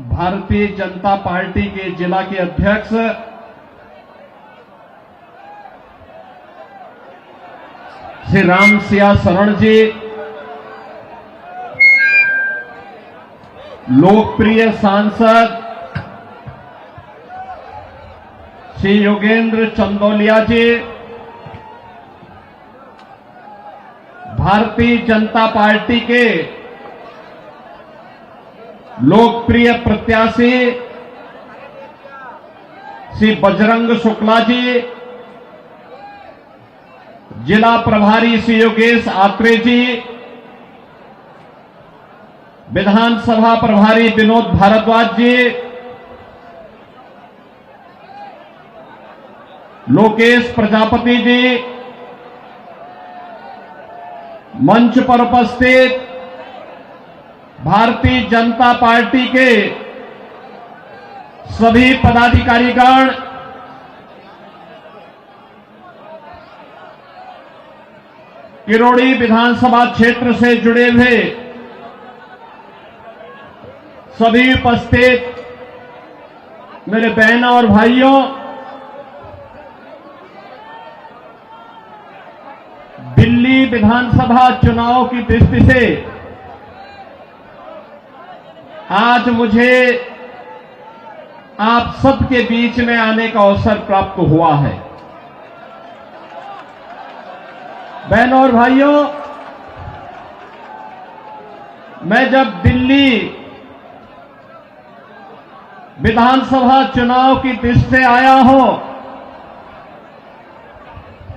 Bharatiya Janata party के जिला के अध्यक्ष श्री राम सिया शरण जी, लोकप्रिय सांसद श्री योगेंद्र चंदौलिया जी, भारतीय जनता पार्टी के लोकप्रिय प्रत्याशी श्री बजरंग शुक्ला जी, जिला प्रभारी श्री योगेश आत्रे जी, विधानसभा प्रभारी विनोद भारद्वाज जी, लोकेश प्रजापति जी, मंच पर उपस्थित भारतीय जनता पार्टी के सभी पदाधिकारीगण, किरोड़ी विधानसभा क्षेत्र से जुड़े हुए सभी उपस्थित मेरे बहनों और भाइयों, दिल्ली विधानसभा चुनाव की दृष्टि से आज मुझे आप सबके बीच में आने का अवसर प्राप्त हुआ है। बहनों और भाइयों, मैं जब दिल्ली विधानसभा चुनाव की दृष्टि से आया हूं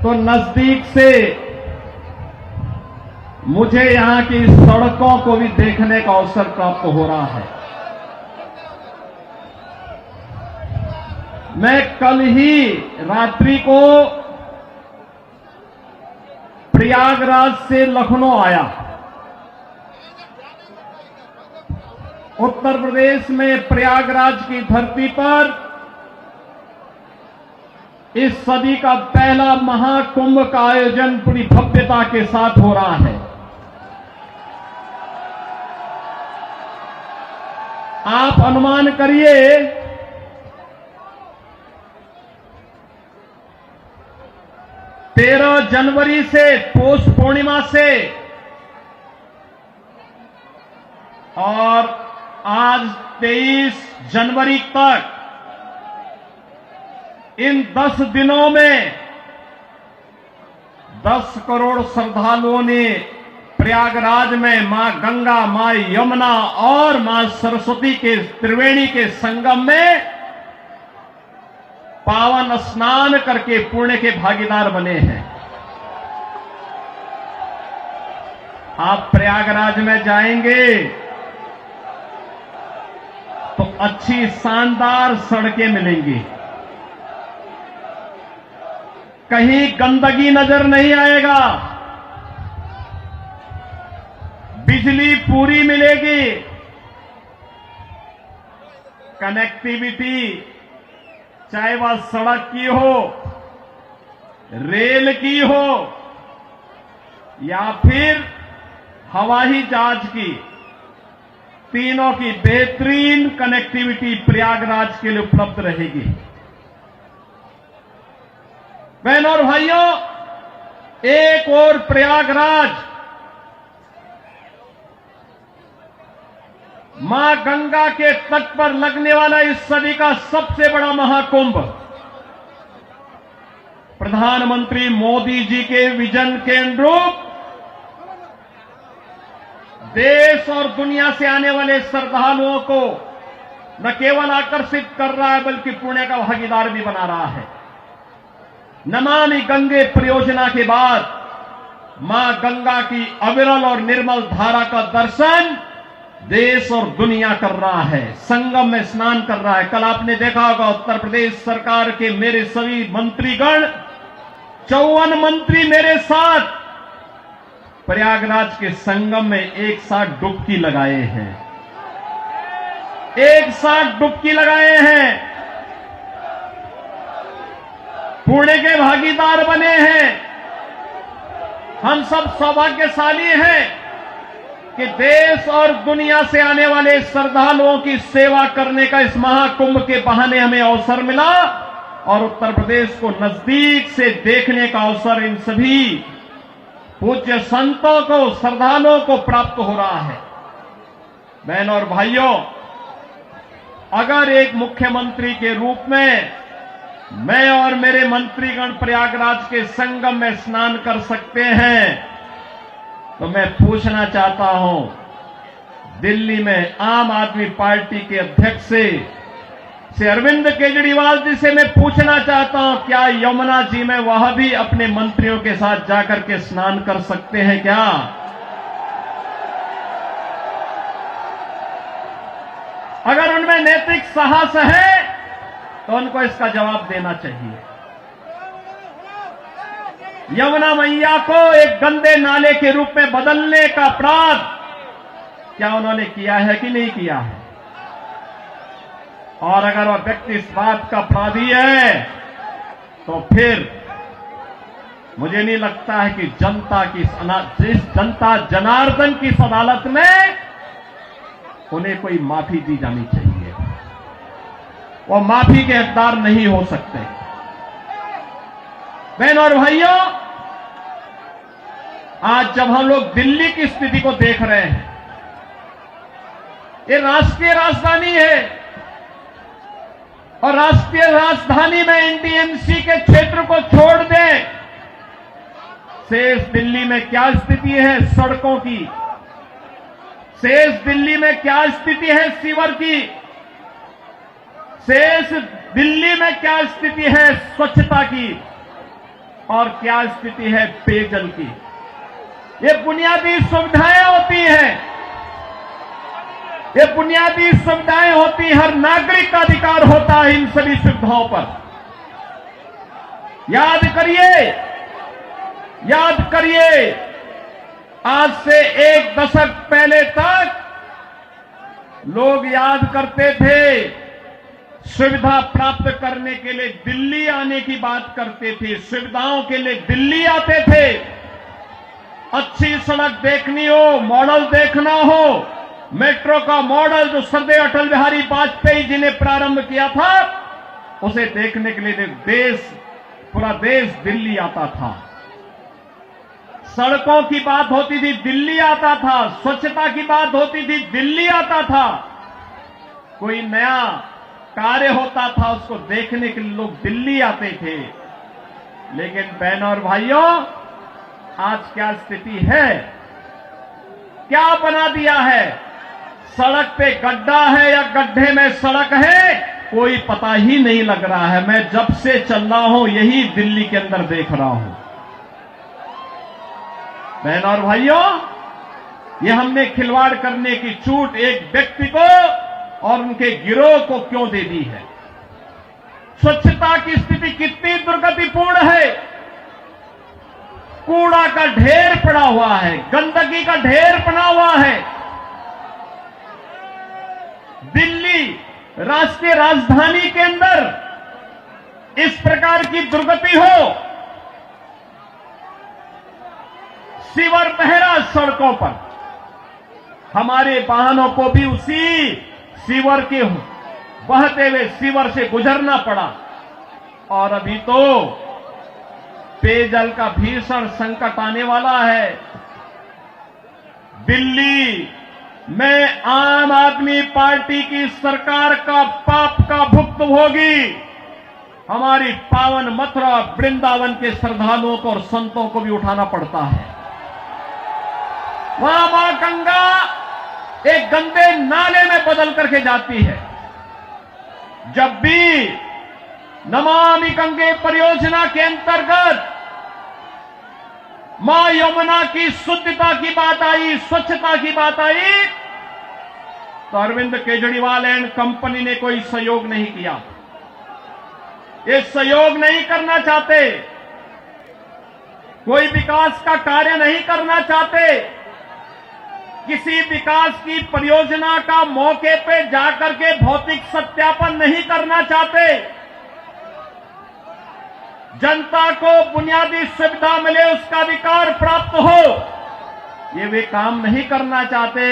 तो नजदीक से मुझे यहां की सड़कों को भी देखने का अवसर प्राप्त हो रहा है। मैं कल ही रात्रि को प्रयागराज से लखनऊ आया। उत्तर प्रदेश में प्रयागराज की धरती पर इस सदी का पहला महाकुंभ का आयोजन पूरी भव्यता के साथ हो रहा है। आप अनुमान करिए, तेरह जनवरी से पौष पूर्णिमा से और आज 23 जनवरी तक इन 10 दिनों में 10 करोड़ श्रद्धालुओं ने प्रयागराज में मां गंगा, मां यमुना और मां सरस्वती के त्रिवेणी के संगम में पावन स्नान करके पुण्य के भागीदार बने हैं। आप प्रयागराज में जाएंगे तो अच्छी शानदार सड़कें मिलेंगी, कहीं गंदगी नजर नहीं आएगा, बिजली पूरी मिलेगी, कनेक्टिविटी चाहे वह सड़क की हो, रेल की हो या फिर हवाई जहाज की, तीनों की बेहतरीन कनेक्टिविटी प्रयागराज के लिए उपलब्ध रहेगी। बहनों और भाइयों, एक और प्रयागराज मां गंगा के तट पर लगने वाला इस सदी का सबसे बड़ा महाकुंभ प्रधानमंत्री मोदी जी के विजन के अनुरूप देश और दुनिया से आने वाले श्रद्धालुओं को न केवल आकर्षित कर रहा है बल्कि पुण्य का भागीदार भी बना रहा है। नमामि गंगे परियोजना के बाद मां गंगा की अविरल और निर्मल धारा का दर्शन देश और दुनिया कर रहा है, संगम में स्नान कर रहा है। कल आपने देखा होगा उत्तर प्रदेश सरकार के मेरे सभी मंत्रीगण, 54 मंत्री मेरे साथ प्रयागराज के संगम में एक साथ डुबकी लगाए हैं, एक साथ डुबकी लगाए हैं, पुण्य के भागीदार बने हैं। हम सब सौभाग्यशाली हैं कि देश और दुनिया से आने वाले श्रद्धालुओं की सेवा करने का इस महाकुंभ के बहाने हमें अवसर मिला और उत्तर प्रदेश को नजदीक से देखने का अवसर इन सभी पूज्य संतों को, श्रद्धालुओं को प्राप्त हो रहा है। बहनों और भाइयों, अगर एक मुख्यमंत्री के रूप में मैं और मेरे मंत्रीगण प्रयागराज के संगम में स्नान कर सकते हैं, तो मैं पूछना चाहता हूं, दिल्ली में आम आदमी पार्टी के अध्यक्ष से अरविंद केजरीवाल जी से मैं पूछना चाहता हूं, क्या यमुना जी में वह भी अपने मंत्रियों के साथ जाकर के स्नान कर सकते हैं क्या? अगर उनमें नैतिक साहस है तो उनको इसका जवाब देना चाहिए। यमुना मैया को एक गंदे नाले के रूप में बदलने का अपराध क्या उन्होंने किया है कि नहीं किया है? और अगर वह व्यक्ति इस बात का अपराधी है तो फिर मुझे नहीं लगता है कि जिस जनता जनार्दन की इस अदालत में उन्हें कोई माफी दी जानी चाहिए। वो माफी के हकदार नहीं हो सकते। बहनों और भाइयों, आज जब हम लोग दिल्ली की स्थिति को देख रहे हैं, ये राष्ट्रीय राजधानी है और राष्ट्रीय राजधानी में एनडीएमसी के क्षेत्र को छोड़ दें, शेष दिल्ली में क्या स्थिति है सड़कों की, शेष दिल्ली में क्या स्थिति है सीवर की, शेष दिल्ली में क्या स्थिति है स्वच्छता की और क्या स्थिति है पेयजल की। ये बुनियादी सुविधाएं होती हैं, ये बुनियादी सुविधाएं होती, हर नागरिक का अधिकार होता है इन सभी सुविधाओं पर। याद करिए, आज से एक दशक पहले तक लोग याद करते थे, सुविधा प्राप्त करने के लिए दिल्ली आने की बात करते थे, सुविधाओं के लिए दिल्ली आते थे। अच्छी सड़क देखनी हो, मॉडल देखना हो, मेट्रो का मॉडल जो सरदार अटल बिहारी वाजपेयी जी ने प्रारंभ किया था, उसे देखने के लिए पूरा देश दिल्ली आता था। सड़कों की बात होती थी, दिल्ली आता था। स्वच्छता की बात होती थी, दिल्ली आता था। कोई नया कार्य होता था, उसको देखने के लिए लोग दिल्ली आते थे। लेकिन बहनों और भाइयों, आज क्या स्थिति है, क्या बना दिया है? सड़क पे गड्ढा है या गड्ढे में सड़क है, कोई पता ही नहीं लग रहा है। मैं जब से चल रहा हूं यही दिल्ली के अंदर देख रहा हूं। बहनों और भाइयों, ये हमने खिलवाड़ करने की छूट एक व्यक्ति को और उनके गिरोह को क्यों दे दी है? स्वच्छता की स्थिति कितनी दुर्गतिपूर्ण है। कूड़ा का ढेर पड़ा हुआ है, गंदगी का ढेर पड़ा हुआ है। दिल्ली राष्ट्रीय राजधानी के अंदर इस प्रकार की दुर्गति हो, सीवर बह रहा सड़कों पर, हमारे वाहनों को भी उसी सीवर के बहते हुए सीवर से गुजरना पड़ा। और अभी तो पेयजल का भीषण संकट आने वाला है। दिल्ली में आम आदमी पार्टी की सरकार का पाप का भुक्तभोगी हमारी पावन मथुरा वृंदावन के श्रद्धालुओं को और संतों को भी उठाना पड़ता है। वहां मां गंगा एक गंदे नाले में बदल करके जाती है। जब भी नमामि गंगे परियोजना के अंतर्गत मां यमुना की शुद्धता की बात आई, स्वच्छता की बात आई, तो अरविंद केजरीवाल एंड कंपनी ने कोई सहयोग नहीं किया। ये सहयोग नहीं करना चाहते, कोई विकास का कार्य नहीं करना चाहते, किसी विकास की परियोजना का मौके पे जाकर के भौतिक सत्यापन नहीं करना चाहते। जनता को बुनियादी सुविधा मिले, उसका अधिकार प्राप्त हो, ये वे काम नहीं करना चाहते।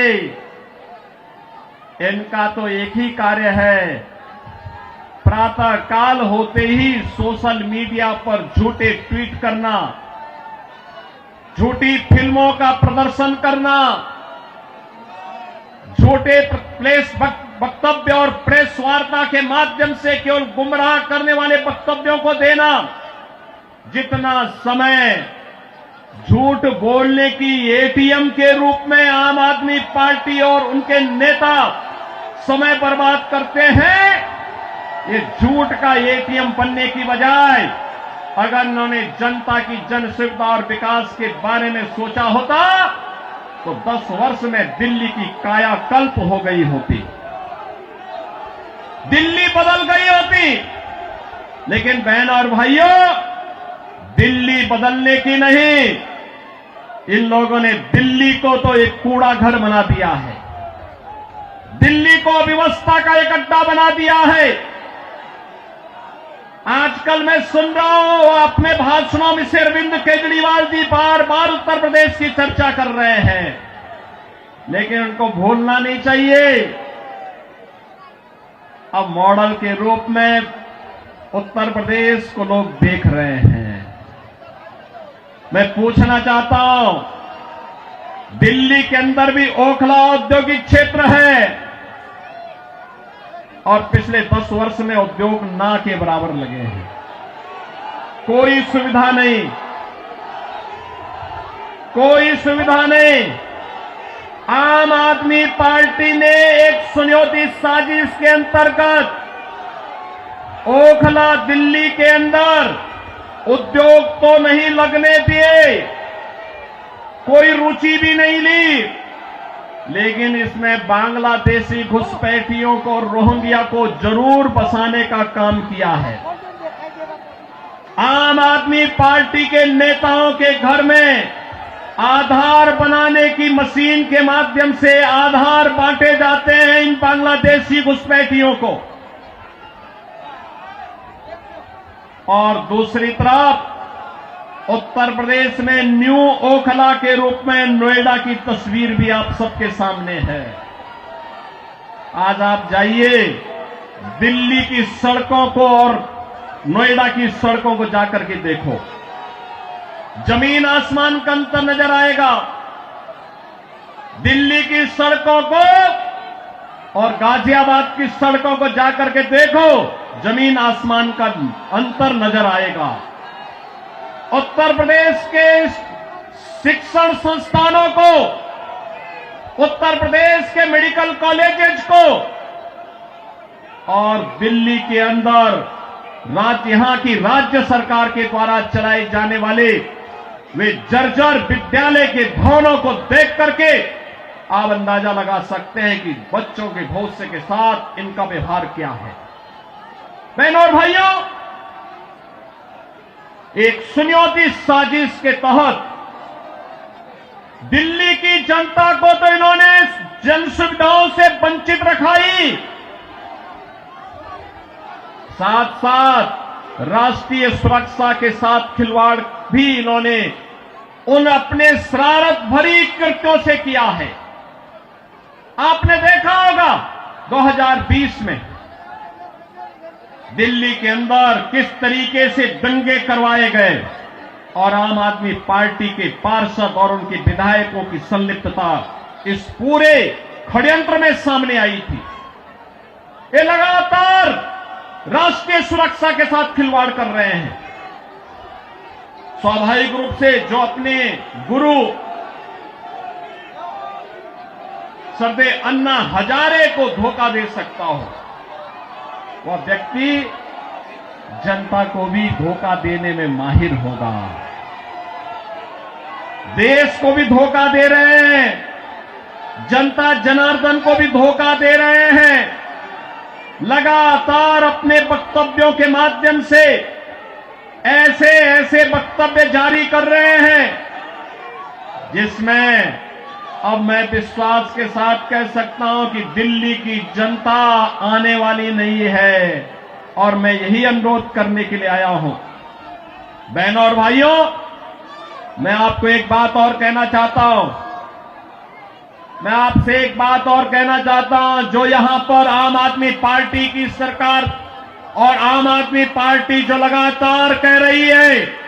इनका तो एक ही कार्य है, प्रातः काल होते ही सोशल मीडिया पर झूठे ट्वीट करना, झूठी फिल्मों का प्रदर्शन करना, झूठे प्रेस वक्तव्य और प्रेस वार्ता के माध्यम से केवल गुमराह करने वाले वक्तव्यों को देना। जितना समय झूठ बोलने की एटीएम के रूप में आम आदमी पार्टी और उनके नेता समय बर्बाद करते हैं, ये झूठ का एटीएम बनने की बजाय अगर उन्होंने जनता की जन सुविधा और विकास के बारे में सोचा होता तो 10 वर्ष में दिल्ली की कायाकल्प हो गई होती, दिल्ली बदल गई होती। लेकिन बहन और भाइयों, दिल्ली बदलने की नहीं, इन लोगों ने दिल्ली को तो एक कूड़ा घर बना दिया है, दिल्ली को अव्यवस्था का एक अड्डा बना दिया है। आजकल मैं सुन रहा हूं अपने भाषणों में से अरविंद केजरीवाल जी बार बार उत्तर प्रदेश की चर्चा कर रहे हैं, लेकिन उनको भूलना नहीं चाहिए अब मॉडल के रूप में उत्तर प्रदेश को लोग देख रहे हैं। मैं पूछना चाहता हूं, दिल्ली के अंदर भी ओखला औद्योगिक क्षेत्र है और पिछले 10 वर्ष में उद्योग ना के बराबर लगे हैं, कोई सुविधा नहीं, कोई सुविधा नहीं। आम आदमी पार्टी ने एक सुनियोजित साजिश के अंतर्गत ओखला दिल्ली के अंदर उद्योग तो नहीं लगने दिए, कोई रुचि भी नहीं ली, लेकिन इसमें बांग्लादेशी घुसपैठियों को, रोहिंग्या को जरूर बसाने का काम किया है। आम आदमी पार्टी के नेताओं के घर में आधार बनाने की मशीन के माध्यम से आधार बांटे जाते हैं इन बांग्लादेशी घुसपैठियों को, और दूसरी तरफ उत्तर प्रदेश में न्यू ओखला के रूप में नोएडा की तस्वीर भी आप सबके सामने है। आज आप जाइए दिल्ली की सड़कों को और नोएडा की सड़कों को जाकर के देखो, जमीन आसमान का अंतर नजर आएगा। दिल्ली की सड़कों को और गाजियाबाद की सड़कों को जाकर के देखो, जमीन आसमान का अंतर नजर आएगा। उत्तर प्रदेश के शिक्षण संस्थानों को, उत्तर प्रदेश के मेडिकल कॉलेजेस को और दिल्ली के अंदर यहां की राज्य सरकार के द्वारा चलाए जाने वाले वे जर्जर विद्यालय के भवनों को देख करके आप अंदाजा लगा सकते हैं कि बच्चों के भविष्य के साथ इनका व्यवहार क्या है। बहनों और भाइयों, एक सुनियोजित साजिश के तहत दिल्ली की जनता को तो इन्होंने जन सुविधाओं से वंचित रखा ही, साथ साथ राष्ट्रीय सुरक्षा के साथ खिलवाड़ भी इन्होंने उन अपने शरारत भरी कृत्यों से किया है। आपने देखा होगा 2020 में दिल्ली के अंदर किस तरीके से दंगे करवाए गए और आम आदमी पार्टी के पार्षद और उनके विधायकों की संलिप्तता इस पूरे षड्यंत्र में सामने आई थी। ये लगातार राष्ट्रीय सुरक्षा के साथ खिलवाड़ कर रहे हैं। स्वाभाविक रूप से जो अपने गुरु सरदे अन्ना हजारे को धोखा दे सकता हो, वह व्यक्ति जनता को भी धोखा देने में माहिर होगा। देश को भी धोखा दे रहे हैं, जनता जनार्दन को भी धोखा दे रहे हैं। लगातार अपने वक्तव्यों के माध्यम से ऐसे ऐसे वक्तव्य जारी कर रहे हैं जिसमें अब मैं विश्वास के साथ कह सकता हूं कि दिल्ली की जनता आने वाली नहीं है, और मैं यही अनुरोध करने के लिए आया हूं। बहनों और भाइयों, मैं आपको एक बात और कहना चाहता हूं। मैं आपसे एक बात और कहना चाहता हूं, जो यहां पर आम आदमी पार्टी की सरकार और आम आदमी पार्टी जो लगातार कह रही है,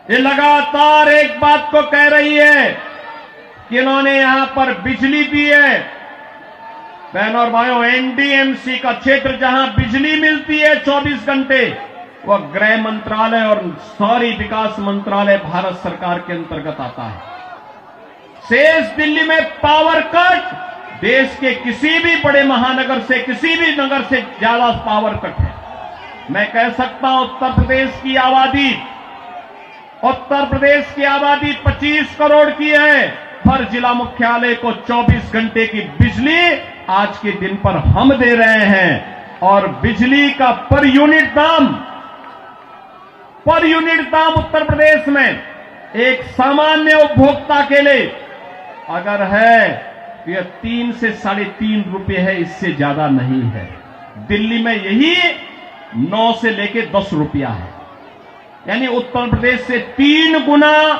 ये लगातार एक बात को कह रही है कि इन्होंने यहां पर बिजली दी है। बहनों और भाइयों, एनडीएमसी का क्षेत्र जहां बिजली मिलती है 24 घंटे, वह गृह मंत्रालय और शहरी विकास मंत्रालय भारत सरकार के अंतर्गत आता है। शेष दिल्ली में पावर कट देश के किसी भी बड़े महानगर से, किसी भी नगर से ज्यादा पावर कट है। मैं कह सकता हूं उत्तर प्रदेश की आबादी 25 करोड़ की है। हर जिला मुख्यालय को 24 घंटे की बिजली आज के दिन पर हम दे रहे हैं और बिजली का पर यूनिट दाम उत्तर प्रदेश में एक सामान्य उपभोक्ता के लिए अगर है तो यह 3 से 3.5 रुपए है, इससे ज्यादा नहीं है। दिल्ली में यही 9 से लेके 10 रुपया है, यानी उत्तर प्रदेश से 3 गुना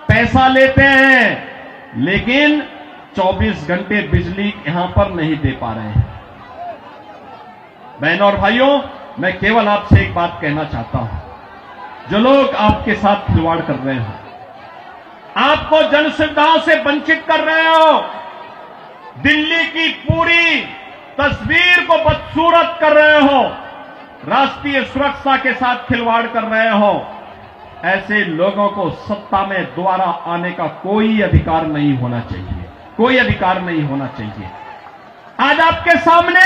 पैसा लेते हैं, लेकिन 24 घंटे बिजली यहां पर नहीं दे पा रहे हैं। बहनों और भाइयों, मैं केवल आपसे एक बात कहना चाहता हूं, जो लोग आपके साथ खिलवाड़ कर रहे हो, आपको जन सुविधाओं से वंचित कर रहे हो, दिल्ली की पूरी तस्वीर को बदसूरत कर रहे हो, राष्ट्रीय सुरक्षा के साथ खिलवाड़ कर रहे हो, ऐसे लोगों को सत्ता में दोबारा आने का कोई अधिकार नहीं होना चाहिए, कोई अधिकार नहीं होना चाहिए। आज आपके सामने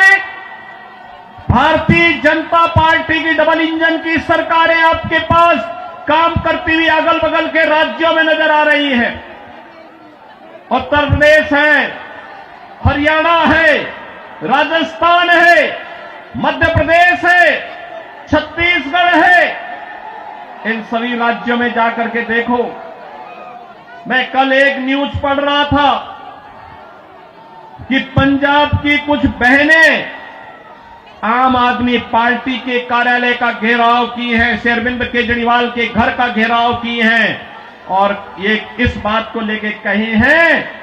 भारतीय जनता पार्टी की डबल इंजन की सरकारें आपके पास काम करती हुई अगल बगल के राज्यों में नजर आ रही है। उत्तर प्रदेश है, हरियाणा है, राजस्थान है, मध्य प्रदेश है, छत्तीसगढ़ है। इन सभी राज्यों में जाकर के देखो। मैं कल एक न्यूज पढ़ रहा था कि पंजाब की कुछ बहनें आम आदमी पार्टी के कार्यालय का घेराव की हैं, श्री अरविंद केजरीवाल के घर का घेराव की हैं और ये इस बात को लेके कहे हैं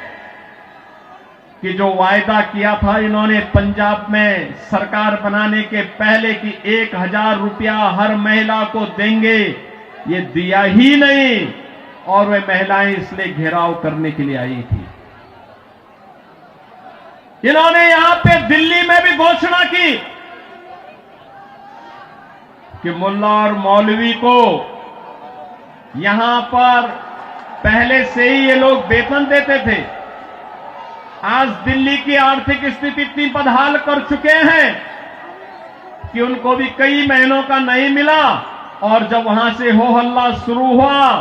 कि जो वायदा किया था इन्होंने पंजाब में सरकार बनाने के पहले कि 1000 रुपया हर महिला को देंगे, ये दिया ही नहीं और वे महिलाएं इसलिए घेराव करने के लिए आई थी। इन्होंने यहां पे दिल्ली में भी घोषणा की कि मुल्ला और मौलवी को यहां पर पहले से ही ये लोग वेतन देते थे। आज दिल्ली की आर्थिक स्थिति इतनी बदहाल कर चुके हैं कि उनको भी कई महीनों का नहीं मिला और जब वहां से हो हल्ला शुरू हुआ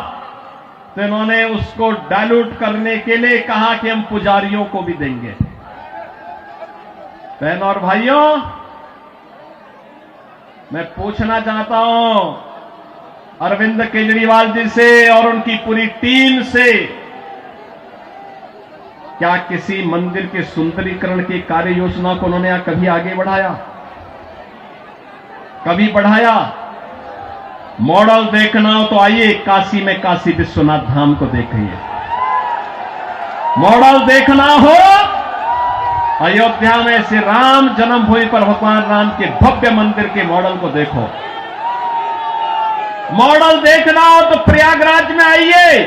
तो इन्होंने उसको डाइल्यूट करने के लिए कहा कि हम पुजारियों को भी देंगे। बहनों और भाइयों, मैं पूछना चाहता हूं अरविंद केजरीवाल जी से और उनकी पूरी टीम से, क्या किसी मंदिर के सुंदरीकरण की कार्य योजना को उन्होंने कभी आगे बढ़ाया? कभी बढ़ाया? मॉडल देखना हो तो आइए काशी में काशी विश्वनाथ धाम को देखिए। मॉडल देखना हो अयोध्या में श्री राम जन्मभूमि पर भगवान राम के भव्य मंदिर के मॉडल को देखो। मॉडल देखना हो तो प्रयागराज में आइए।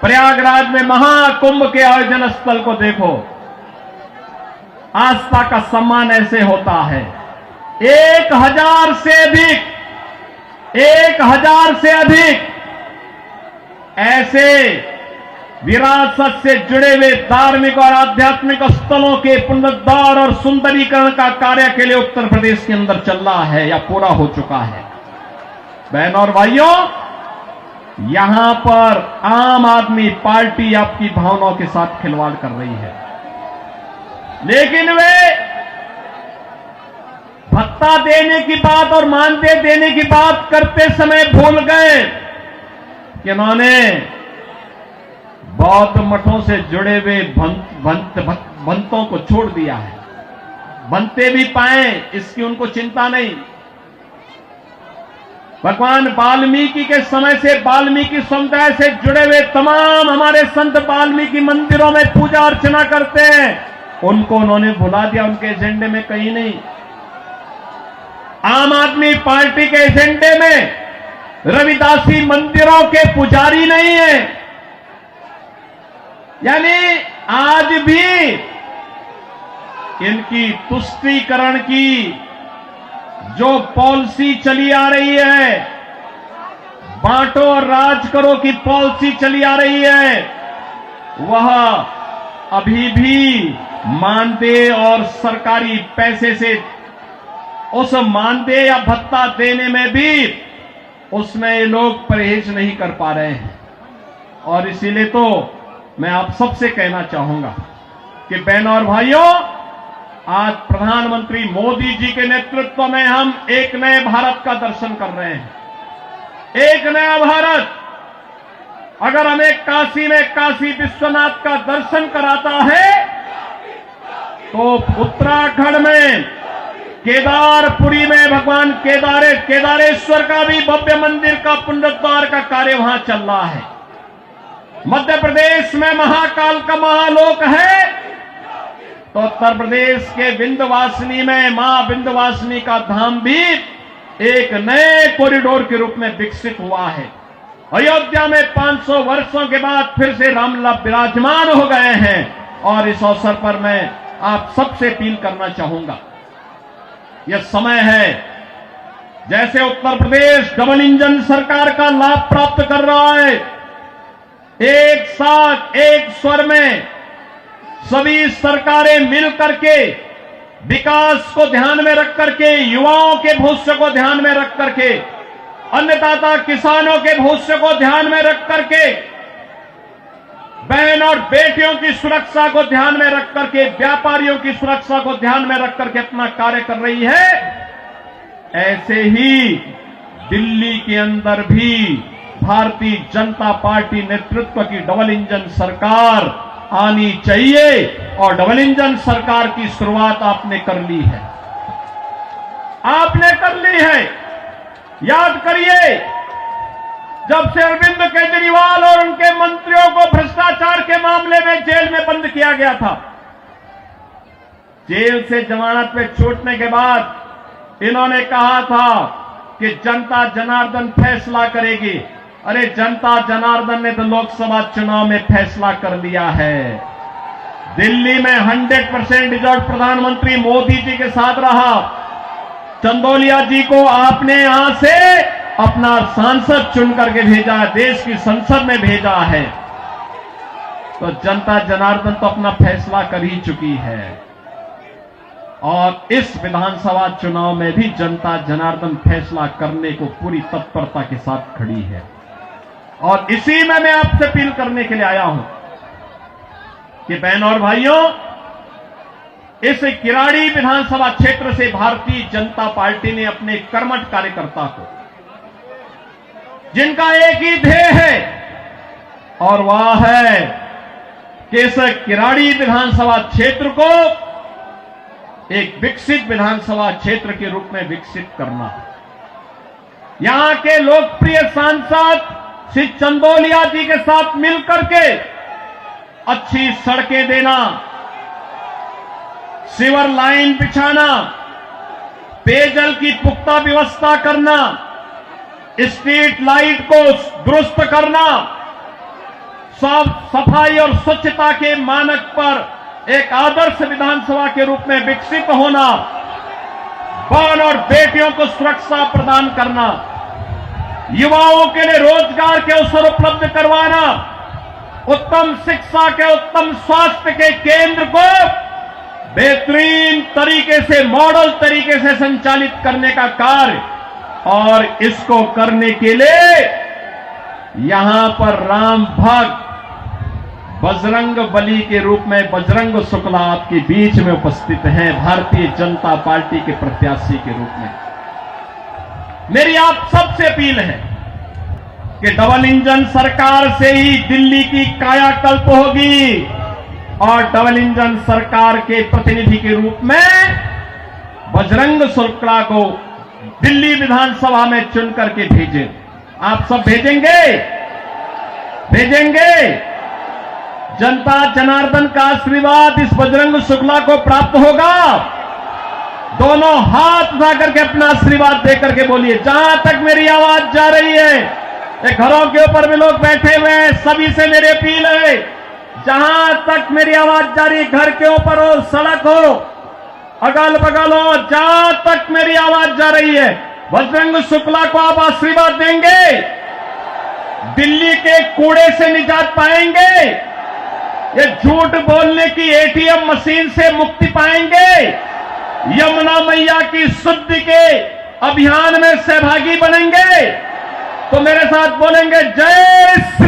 प्रयागराज में महाकुंभ के आयोजन स्थल को देखो। आस्था का सम्मान ऐसे होता है। 1000 से अधिक ऐसे विरासत से जुड़े हुए धार्मिक और आध्यात्मिक स्थलों के पुनरुद्धार और सुंदरीकरण का कार्य के लिए उत्तर प्रदेश के अंदर चल रहा है या पूरा हो चुका है। बहनों और भाइयों, यहां पर आम आदमी पार्टी आपकी भावनाओं के साथ खिलवाड़ कर रही है, लेकिन वे भत्ता देने की बात और मानदेय देने की बात करते समय भूल गए कि उन्होंने बौद्ध मठों से जुड़े हुए भंतों को छोड़ दिया है। बनते भी पाए इसकी उनको चिंता नहीं। भगवान वाल्मीकि के समय से वाल्मीकि समुदाय से जुड़े हुए तमाम हमारे संत वाल्मीकि मंदिरों में पूजा अर्चना करते हैं, उनको उन्होंने भुला दिया, उनके एजेंडे में कहीं नहीं। आम आदमी पार्टी के एजेंडे में रविदासी मंदिरों के पुजारी नहीं है। यानी आज भी इनकी तुष्टीकरण की जो पॉलिसी चली आ रही है, बांटो और राज करो की पॉलिसी चली आ रही है, वह अभी भी मानदेय और सरकारी पैसे से उस मानदेय या भत्ता देने में भी उसमें ये लोग परहेज नहीं कर पा रहे हैं। और इसीलिए तो मैं आप सबसे कहना चाहूंगा कि बहनों और भाइयों, आज प्रधानमंत्री मोदी जी के नेतृत्व में हम एक नए भारत का दर्शन कर रहे हैं। एक नया भारत अगर हमें काशी में काशी विश्वनाथ का दर्शन कराता है, तो उत्तराखंड में केदारपुरी में भगवान केदारेश्वर का भी भव्य मंदिर का पुनरुद्धार का कार्य वहां चल रहा है। मध्य प्रदेश में महाकाल का महालोक है, तो उत्तर प्रदेश के विंध्यवासिनी में मां विंध्यवासिनी का धाम भी एक नए कॉरिडोर के रूप में विकसित हुआ है। अयोध्या में 500 वर्षों के बाद फिर से रामलला विराजमान हो गए हैं। और इस अवसर पर मैं आप सबसे अपील करना चाहूंगा, यह समय है, जैसे उत्तर प्रदेश डबल इंजन सरकार का लाभ प्राप्त कर रहा है, एक साथ एक स्वर में सभी सरकारें मिल करके विकास को ध्यान में रख करके, युवाओं के भविष्य को ध्यान में रख करके, अन्नदाता किसानों के भविष्य को ध्यान में रख करके, बहन और बेटियों की सुरक्षा को ध्यान में रख करके, व्यापारियों की सुरक्षा को ध्यान में रख करके अपना कार्य कर रही है। ऐसे ही दिल्ली के अंदर भी भारतीय जनता पार्टी नेतृत्व की डबल इंजन सरकार आनी चाहिए, और डबल इंजन सरकार की शुरुआत आपने कर ली है। आपने कर ली है। याद करिए, जब से अरविंद केजरीवाल और उनके मंत्रियों को भ्रष्टाचार के मामले में जेल में बंद किया गया था, जेल से जमानत पे छूटने के बाद इन्होंने कहा था कि जनता जनार्दन फैसला करेगी। अरे जनता जनार्दन ने तो लोकसभा चुनाव में फैसला कर लिया है। दिल्ली में 100% रिजल्ट प्रधानमंत्री मोदी जी के साथ रहा। चंदौलिया जी को आपने यहां से अपना सांसद चुन करके भेजा है, देश की संसद में भेजा है। तो जनता जनार्दन तो अपना फैसला कर ही चुकी है, और इस विधानसभा चुनाव में भी जनता जनार्दन फैसला करने को पूरी तत्परता के साथ खड़ी है। और इसी में मैं आपसे अपील करने के लिए आया हूं कि बहनों और भाइयों, इस किराड़ी विधानसभा क्षेत्र से भारतीय जनता पार्टी ने अपने कर्मठ कार्यकर्ता को, जिनका एक ही ध्येय है, और वह है कि इस किराड़ी विधानसभा क्षेत्र को एक विकसित विधानसभा क्षेत्र के रूप में विकसित करना। यहां के लोकप्रिय सांसद श्री चंदौलिया जी के साथ मिलकर के अच्छी सड़कें देना, सीवर लाइन बिछाना, पेयजल की पुख्ता व्यवस्था करना, स्ट्रीट लाइट को दुरुस्त करना, साफ सफाई और स्वच्छता के मानक पर एक आदर्श विधानसभा के रूप में विकसित होना, बहन और बेटियों को सुरक्षा प्रदान करना, युवाओं के लिए रोजगार के अवसर उपलब्ध करवाना, उत्तम शिक्षा के, उत्तम स्वास्थ्य के केंद्र को बेहतरीन तरीके से, मॉडल तरीके से संचालित करने का कार्य, और इसको करने के लिए यहां पर राम भक्त बजरंग बली के रूप में बजरंग शुक्ला आपके बीच में उपस्थित हैं, भारतीय जनता पार्टी के प्रत्याशी के रूप में। मेरी आप सबसे अपील है कि डबल इंजन सरकार से ही दिल्ली की कायाकल्प होगी, और डबल इंजन सरकार के प्रतिनिधि के रूप में बजरंग शुक्ला को दिल्ली विधानसभा में चुन करके भेजें। आप सब भेजेंगे? भेजेंगे? जनता जनार्दन का आशीर्वाद इस बजरंग शुक्ला को प्राप्त होगा। दोनों हाथ उठा करके अपना आशीर्वाद दे करके बोलिए, जहां तक मेरी आवाज जा रही है, ये घरों के ऊपर भी लोग बैठे हुए हैं, सभी से मेरी अपील है, जहां तक मेरी आवाज जा रही है, घर के ऊपर हो, सड़क हो, अगल बगल हो, जहां तक मेरी आवाज जा रही है, बजरंग शुक्ला को आप आशीर्वाद देंगे? दिल्ली के कूड़े से निजात पाएंगे? ये झूठ बोलने की एटीएम मशीन से मुक्ति पाएंगे? यमुना मैया की शुद्धि के अभियान में सहभागी बनेंगे? तो मेरे साथ बोलेंगे, जय श्री